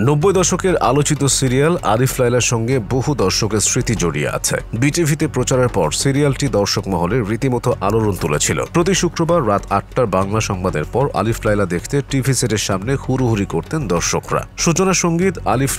90 দশকের আলোচিত সিরিয়াল আরিফ লায়লার সঙ্গে বহু দর্শকের স্মৃতি জড়িয়ে আছে। বিটিভিতে প্রচারের পর সিরিয়ালটি দর্শক মহলে রীতিমতো আলোড়ন তুলেছিল। প্রতি শুক্রবার রাত ৮টার বাংলা সংবাদের পর আলিফ লায়লা দেখতে টিভি সেটের সামনে হুড়োহুড়ি করতেন দর্শকরা। সূচনা সঙ্গীত আলিফ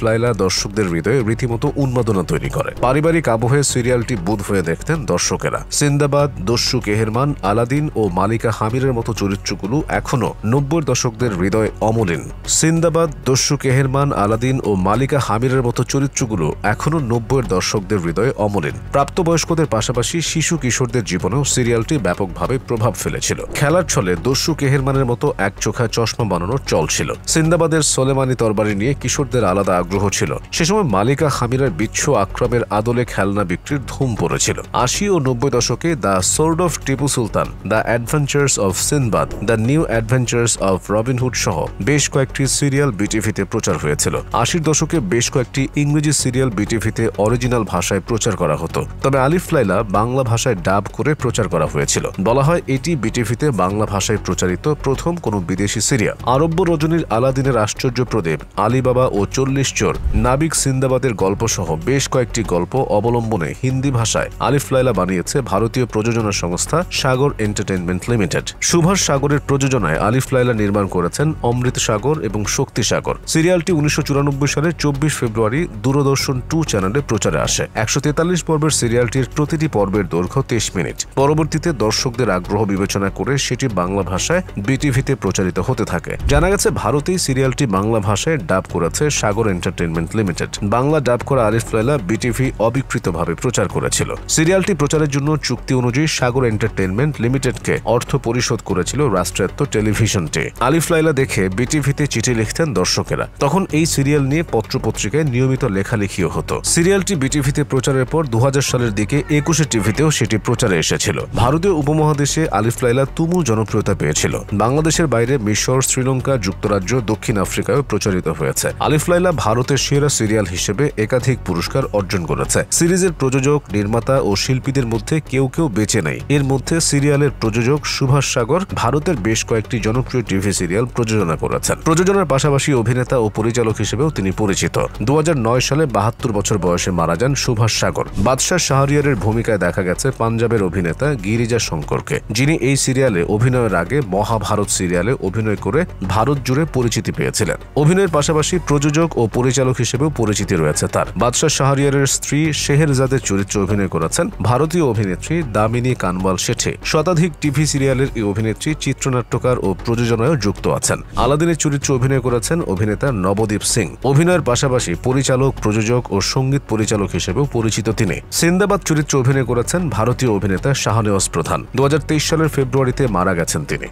লায়লা দর্শকদের হৃদয়ে রীতিমতো উন্মাদনা তৈরি করে। পারিবারিক আবহে সিরিয়ালটি বুঁদ হয়ে দেখতেন দর্শকেরা। সিন্দাবাদ, দস্যু কেহেরমান, আলাদিন ও মালিকা হামিরের মতো চরিত্রগুলো এখনও 90 দশকদের হৃদয়ে অমলিন। সিন্দাবাদ, দস্যু কেহেরমান, আলাদিন ও মালিকা হামিরের মতো চরিত্রগুলো এখনও 90 দর্শকদের হৃদয়ে অমলিন। প্রাপ্তবয়স্কদের পাশাপাশি শিশু কিশোরদের জীবনেও সিরিয়ালটি ব্যাপকভাবে প্রভাব ফেলেছিল। খেলার ছলে দস্যু কেহেরমানের মতো একচোখা চশমা বানানোর চল ছিল। সিন্দাবাদের সোলেমানি তরবারি নিয়ে কিশোরদের আলাদা আগ্রহ ছিল। সে সময় মালিকা হামিরের বিচ্ছু আক্রমের আদলে খেলনা বিক্রির ধুম পড়েছিল। ৮০ ও 90 দশকে the sword of Tipu Sultan, the adventures of Sinbad, the new adventures of Robin Hood সহ বেশ কয়েকটি সিরিয়াল বিটিভিতে প্রচার হয়েছিল। ৮০ দশকে বেশ কয়েকটি ইংরেজি সিরিয়াল বিটিভিতে অরিজিনাল ভাষায় প্রচার করা হতো। তবে আলিফ লায়লা বাংলা ভাষায় ডাব করে প্রচার করা হয়েছিল। বলা হয় এটি বিটিভিতে বাংলা ভাষায় প্রচারিত প্রথম কোনো বিদেশি সিরিয়াল। আরব্য রজনীর আলাদিনের আশ্চর্য প্রদীপ, আলিবাবা ও ৪০ চোর, নাবিক সিন্দাবাদের গল্প সহ বেশ কয়েকটি গল্প অবলম্বনে হিন্দি ভাষায় আলিফ লায়লা বানিয়েছে ভারতীয় প্রযোজনা সংস্থা সাগর এন্টারটেইনমেন্ট লিমিটেড। সুভাষ সাগরের প্রযোজনায় আলিফ লায়লা নির্মাণ করেছেন অমৃত সাগর এবং শক্তি সাগর। সিরিয়ালটি ১৯৯৪ সালের ২৪ ফেব্রুয়ারি দূরদর্শন 2 চ্যানেলে প্রচারে আসে। ১৪৩ পর্বের সিরিয়ালটির প্রতিটি পর্বের দৈর্ঘ্য ২৩ মিনিট। পরবর্তীতে দর্শকদের আগ্রহ বিবেচনা করে সেটি বাংলা ভাষায় বিটিভিতে প্রচারিত হতে থাকে। জানা গেছে ভারতেই সিরিয়ালটি বাংলা ভাষায় ডাব করেছে সাগর এন্টারটেইনমেন্ট লিমিটেড। বাংলা ডাব করা আলিফ লায়লা বিটিভি অবিকৃতভাবে প্রচার করেছিল। সিরিয়ালটি প্রচারের জন্য চুক্তি অনুযায়ী সাগর এন্টারটেইনমেন্ট লিমিটেডকে অর্থ পরিশোধ করেছিল রাষ্ট্রায়ত্ত টেলিভিশনটি। আলিফ লায়লা দেখে বিটিভিতে চিঠি লিখতেন দর্শকেরা। তখন এই সিরিয়াল নিয়ে পত্রপত্রিকায় নিয়মিত লেখালেখিও হতো। সিরিয়ালটি বিটিভিতে প্রচারের পর ২০০০ সালের দিকে ২১ টিভিতেও সেটি প্রচারে এসেছিল। ভারতীয় উপমহাদেশে আলিফ লায়লা তুমুল জনপ্রিয়তা পেয়েছিল। বাংলাদেশের বাইরে মিশর, শ্রীলঙ্কা, যুক্তরাজ্য, দক্ষিণ আফ্রিকায়ও প্রচারিত হয়েছে। আলিফ লায়লা ভারতের সেরা সিরিয়াল হিসেবে একাধিক পুরস্কার অর্জন করেছে। সিরিজের প্রযোজক, নির্মাতা ও শিল্পীদের মধ্যে কেউ কেউ বেঁচে নেই। এর মধ্যে সিরিয়ালের প্রযোজক সুভাষ সাগর ভারতের বেশ কয়েকটি জনপ্রিয় টিভি সিরিয়াল প্রযোজনা করেছেন। প্রযোজনার পাশাপাশি অভিনেতা ও পরিচালক হিসেবেও তিনি পরিচিত। ২০০৯ সালে ৭২ বছর বয়সে মারা যান সুভাষ সাগর। বাদশাহ শাহরিয়ারের ভূমিকায় দেখা গেছে পাঞ্জাবের অভিনেতা গিরিজা শঙ্করকে, যিনি এই সিরিয়ালে অভিনয়ের আগে মহাভারত সিরিয়ালে অভিনয় করে ভারত জুড়ে পরিচিতি পেয়েছিলেন। অভিনয়ের পাশাপাশি প্রযোজক ও পরিচালক হিসেবেও পরিচিতি রয়েছে তার। বাদশাহ শাহরিয়ারের স্ত্রী শেহেরজাদের চরিত্রে অভিনয় করেছেন ভারতীয় অভিনেত্রী দামিনী কানওয়াল শেঠে। শতাধিক টিভি সিরিয়ালের এই অভিনেত্রী চিত্রনাট্যকার ও প্রযোজনায়ও যুক্ত আছেন। আলাদিনের চরিত্রে অভিনয় করেছেন অভিনেতা নবদীপ সিং। অভিনয়ের পাশাপাশি পরিচালক, প্রযোজক ও সঙ্গীত পরিচালক হিসেবেও পরিচিত তিনি। সিন্দাবাদ চরিত্রে অভিনয় করেছেন ভারতীয় অভিনেতা শাহনেওয়াজ প্রধান। ২০২৩ সালের ফেব্রুয়ারিতে মারা গেছেন তিনি।